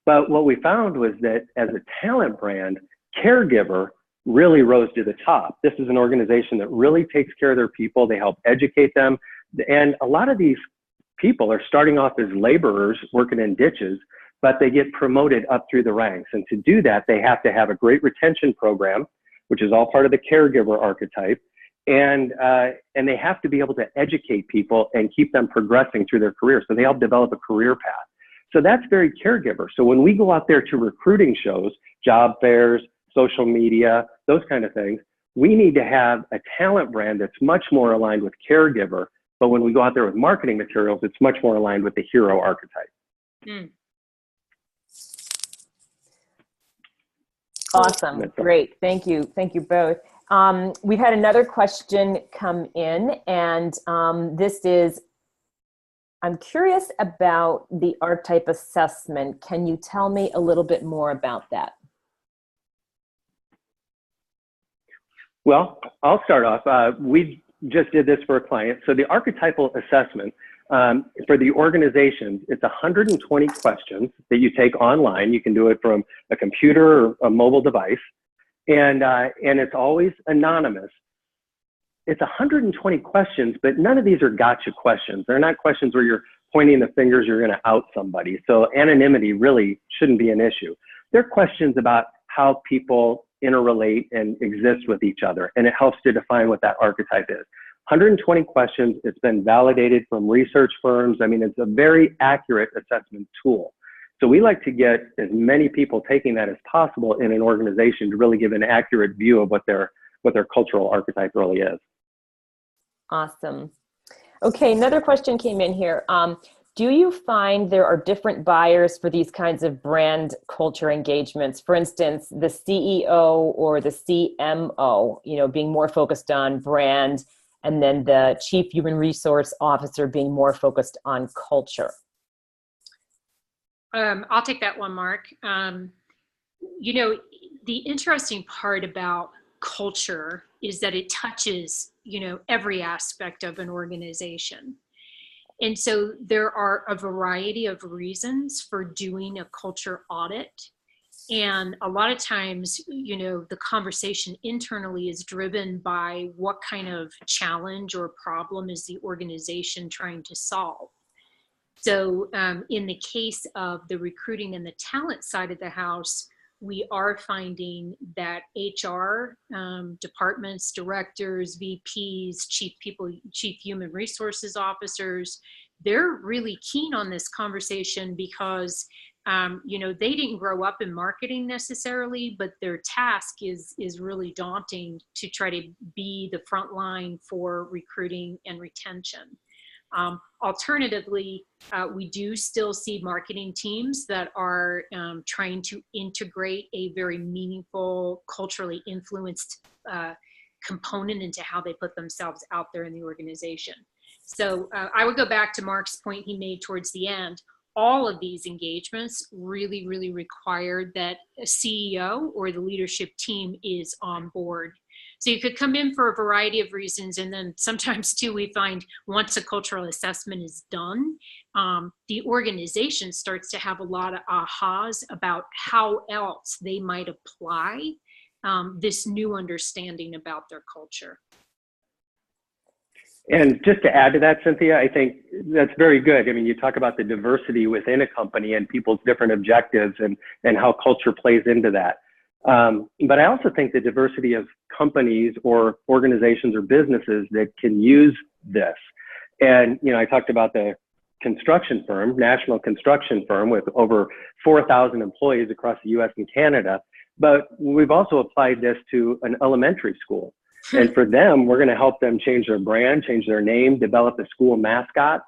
But what we found was that as a talent brand, caregiver really rose to the top. This is an organization that really takes care of their people. They help educate them. And a lot of these people are starting off as laborers working in ditches, but they get promoted up through the ranks. And to do that, they have to have a great retention program, which is all part of the caregiver archetype. And they have to be able to educate people and keep them progressing through their career. So they help develop a career path. So that's very caregiver. So when we go out there to recruiting shows, job fairs, social media, those kind of things, we need to have a talent brand that's much more aligned with caregiver. But when we go out there with marketing materials, it's much more aligned with the hero archetype. Mm. Awesome. Great. Thank you. Thank you both. We've had another question come in, and this is, I'm curious about the archetype assessment. Can you tell me a little bit more about that? Well, I'll start off. We just did this for a client. So the archetypal assessment for the organizations, it's 120 questions that you take online. You can do it from a computer or a mobile device, and it's always anonymous. It's 120 questions, but none of these are gotcha questions. They're not questions where you're pointing the fingers, you're going to out somebody. So anonymity really shouldn't be an issue. They're questions about how people interrelate and exist with each other. And it helps to define what that archetype is. 120 questions. It's been validated from research firms. I mean, it's a very accurate assessment tool. So we like to get as many people taking that as possible in an organization to really give an accurate view of what their cultural archetype really is. Awesome. Okay, another question came in here. Do you find there are different buyers for these kinds of brand culture engagements? For instance, the CEO or the CMO, being more focused on brand, and then the Chief Human Resource Officer being more focused on culture? I'll take that one, Mark. The interesting part about culture is that it touches, every aspect of an organization. And so there are a variety of reasons for doing a culture audit. And a lot of times, the conversation internally is driven by what kind of challenge or problem is the organization trying to solve. So in the case of the recruiting and the talent side of the house, we are finding that HR departments, directors, VPs, chief human resources officers, they're really keen on this conversation because they didn't grow up in marketing necessarily, but their task is really daunting to try to be the front line for recruiting and retention. Alternatively, we do still see marketing teams that are trying to integrate a very meaningful, culturally influenced component into how they put themselves out there in the organization. So I would go back to Mark's point he made towards the end. All of these engagements really, really require that a CEO or the leadership team is on board. So you could come in for a variety of reasons, and then sometimes too we find once a cultural assessment is done, the organization starts to have a lot of ahas about how else they might apply this new understanding about their culture. And just to add to that, Cynthia, I think that's very good. I mean, you talk about the diversity within a company and people's different objectives and how culture plays into that. But I also think the diversity of companies or organizations or businesses that can use this. And, I talked about the construction firm, national construction firm with over 4,000 employees across the US and Canada. But we've also applied this to an elementary school. And for them, we're going to help them change their brand, change their name, develop a school mascot,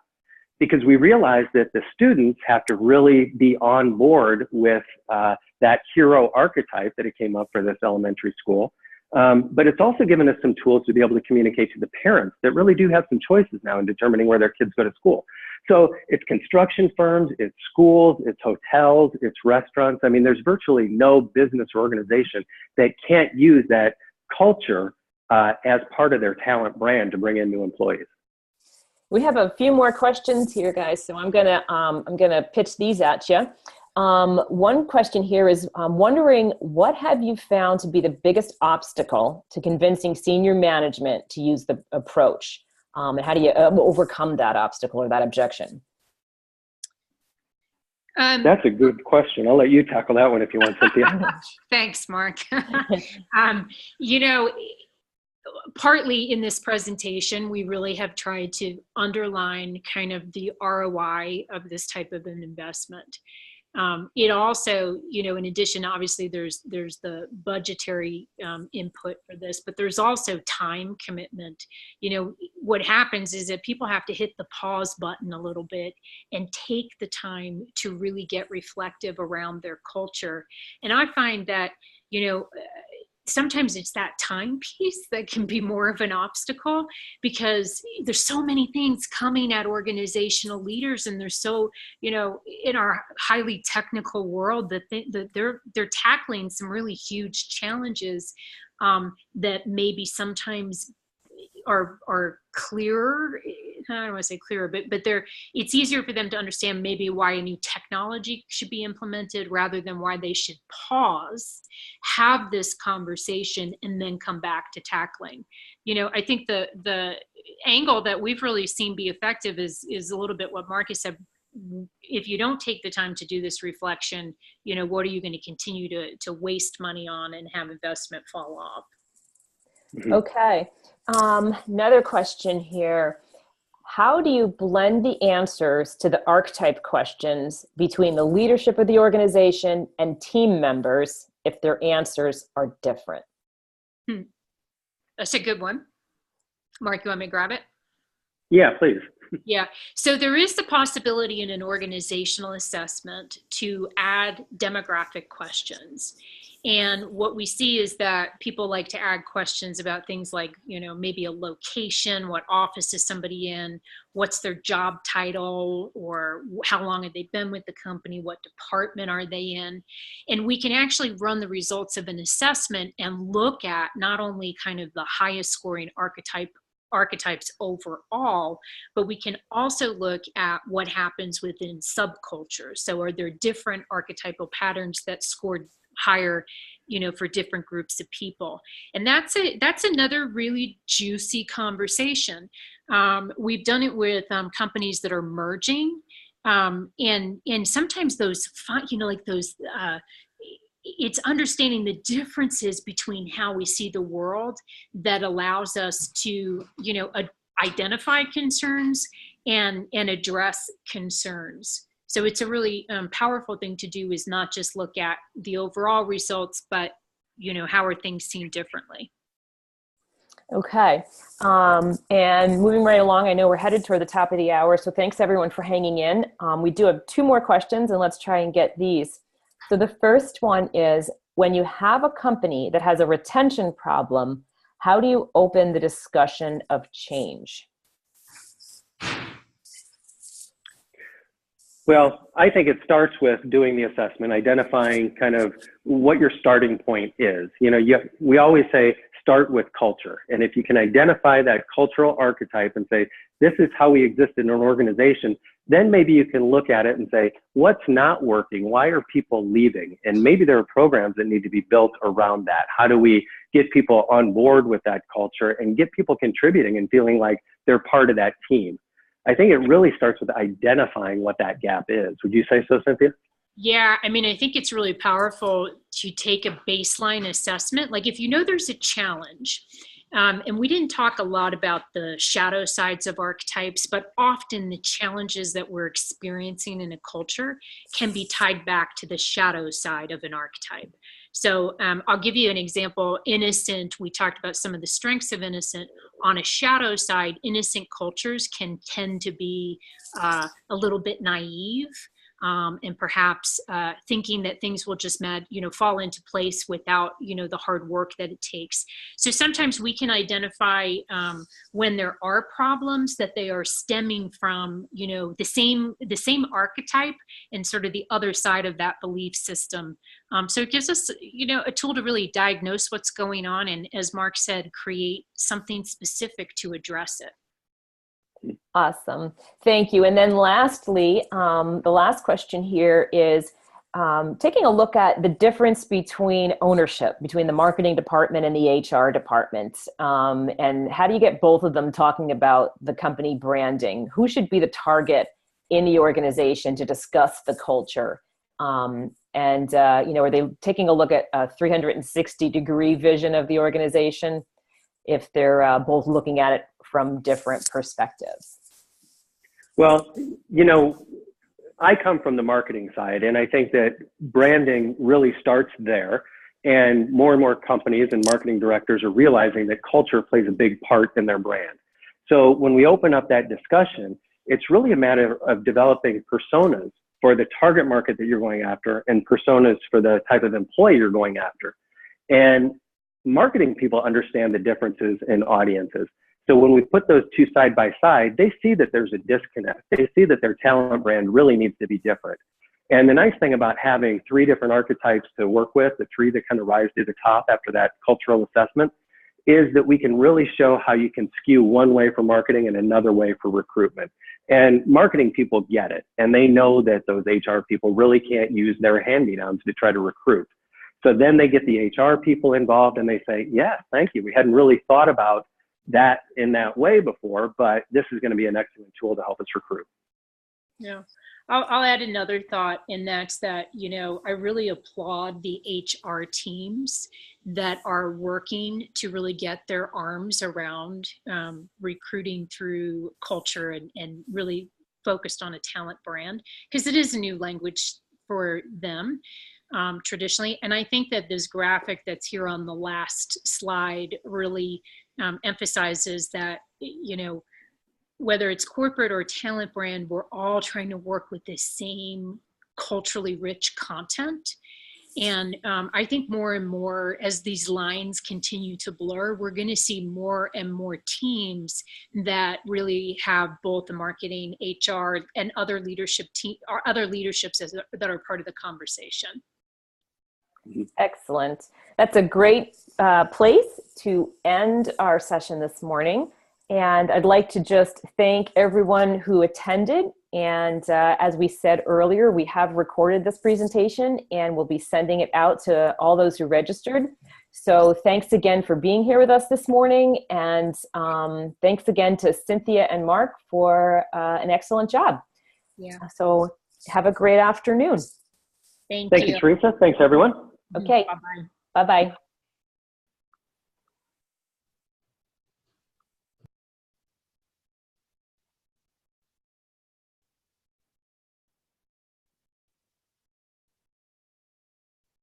because we realize that the students have to really be on board with that hero archetype that it came up for this elementary school. But it's also given us some tools to be able to communicate to the parents that really do have some choices now in determining where their kids go to school. So it's construction firms, it's schools, it's hotels, it's restaurants. I mean, there's virtually no business or organization that can't use that culture as part of their talent brand to bring in new employees. We have a few more questions here, guys, so I'm gonna pitch these at you. One question here is wondering, what have you found to be the biggest obstacle to convincing senior management to use the approach? And how do you overcome that obstacle or that objection? That's a good question. I'll let you tackle that one if you want, Cynthia. Thanks, Mark. Partly in this presentation, we really have tried to underline kind of the ROI of this type of an investment. It also, in addition, obviously there's the budgetary input for this, but there's also time commitment. What happens is that people have to hit the pause button a little bit and take the time to really get reflective around their culture. And I find that, sometimes it's that time piece that can be more of an obstacle, because there's so many things coming at organizational leaders, and they're so, in our highly technical world that they're tackling some really huge challenges that maybe sometimes are clearer. I don't want to say clearer, but it's easier for them to understand maybe why a new technology should be implemented rather than why they should pause, have this conversation, and then come back to tackling. I think the angle that we've really seen be effective is a little bit what Marcus said. if you don't take the time to do this reflection, what are you going to continue to waste money on and have investment fall off? Mm-hmm. Okay. Another question here. How do you blend the answers to the archetype questions between the leadership of the organization and team members if their answers are different? That's a good one. Mark, you want me to grab it? Yeah, please. Yeah. So there is the possibility in an organizational assessment to add demographic questions. And what we see is that people like to add questions about things like, maybe a location, what office is somebody in, what's their job title, or how long have they been with the company, what department are they in. And we can actually run the results of an assessment and look at not only kind of the highest scoring archetypes overall, but we can also look at what happens within subcultures. So are there different archetypal patterns that scored higher, for different groups of people? And that's another really juicy conversation. We've done it with companies that are merging, and sometimes those, it's understanding the differences between how we see the world that allows us to, identify concerns and address concerns. So it's a really powerful thing to do, is not just look at the overall results, but, how are things seen differently? Okay. And moving right along, I know we're headed toward the top of the hour, so thanks everyone for hanging in. We do have 2 more questions, and let's try and get these. So the first one is, when you have a company that has a retention problem, how do you open the discussion of change? Well, I think it starts with doing the assessment, identifying kind of what your starting point is. We always say start with culture. And if you can identify that cultural archetype and say, this is how we exist in an organization, then maybe you can look at it and say, what's not working? Why are people leaving? And maybe there are programs that need to be built around that. How do we get people on board with that culture and get people contributing and feeling like they're part of that team? I think it really starts with identifying what that gap is. Would you say so, Cynthia? Yeah, I think it's really powerful to take a baseline assessment. Like, if there's a challenge, and we didn't talk a lot about the shadow sides of archetypes, but often the challenges that we're experiencing in a culture can be tied back to the shadow side of an archetype. So I'll give you an example. Innocent, we talked about some of the strengths of innocent. On a shadow side, innocent cultures can tend to be a little bit naive, and perhaps thinking that things will just fall into place without the hard work that it takes. So sometimes we can identify when there are problems that they are stemming from the same archetype and sort of the other side of that belief system. So it gives us a tool to really diagnose what's going on, and, as Mark said, create something specific to address it. Awesome. Thank you. And then lastly, the last question here is taking a look at the difference between ownership, between the marketing department and the HR department. And how do you get both of them talking about the company branding? Who should be the target in the organization to discuss the culture? Are they taking a look at a 360-degree vision of the organization if they're both looking at it from different perspectives? Well, I come from the marketing side, and I think that branding really starts there. And more companies and marketing directors are realizing that culture plays a big part in their brand. So when we open up that discussion, it's really a matter of developing personas for the target market that you're going after and personas for the type of employee you're going after. And marketing people understand the differences in audiences. So when we put those two side by side, they see that there's a disconnect. They see that their talent brand really needs to be different. And the nice thing about having 3 different archetypes to work with, the 3 that kind of rise to the top after that cultural assessment, is that we can really show how you can skew one way for marketing and another way for recruitment. And marketing people get it. And they know that those HR people really can't use their hand-me-downs to try to recruit. So then they get the HR people involved and they say, yeah, thank you. We hadn't really thought about that in that way before, but this is going to be an excellent tool to help us recruit. Yeah. I'll add another thought, and that's that, I really applaud the HR teams that are working to really get their arms around recruiting through culture and really focused on a talent brand, because it is a new language for them traditionally. And I think that this graphic that's here on the last slide really emphasizes that, whether it's corporate or talent brand, we're all trying to work with the same culturally rich content. And I think more and more as these lines continue to blur, we're going to see more and more teams that really have both the marketing, HR, and other leadership team or other leaderships that are part of the conversation. Excellent. That's a great place to end our session this morning. And I'd like to just thank everyone who attended. And as we said earlier, we have recorded this presentation and we'll be sending it out to all those who registered. So thanks again for being here with us this morning. And thanks again to Cynthia and Mark for an excellent job. Yeah. So have a great afternoon. Thank you, Teresa. Thanks, everyone. Okay. Bye-bye. Bye-bye.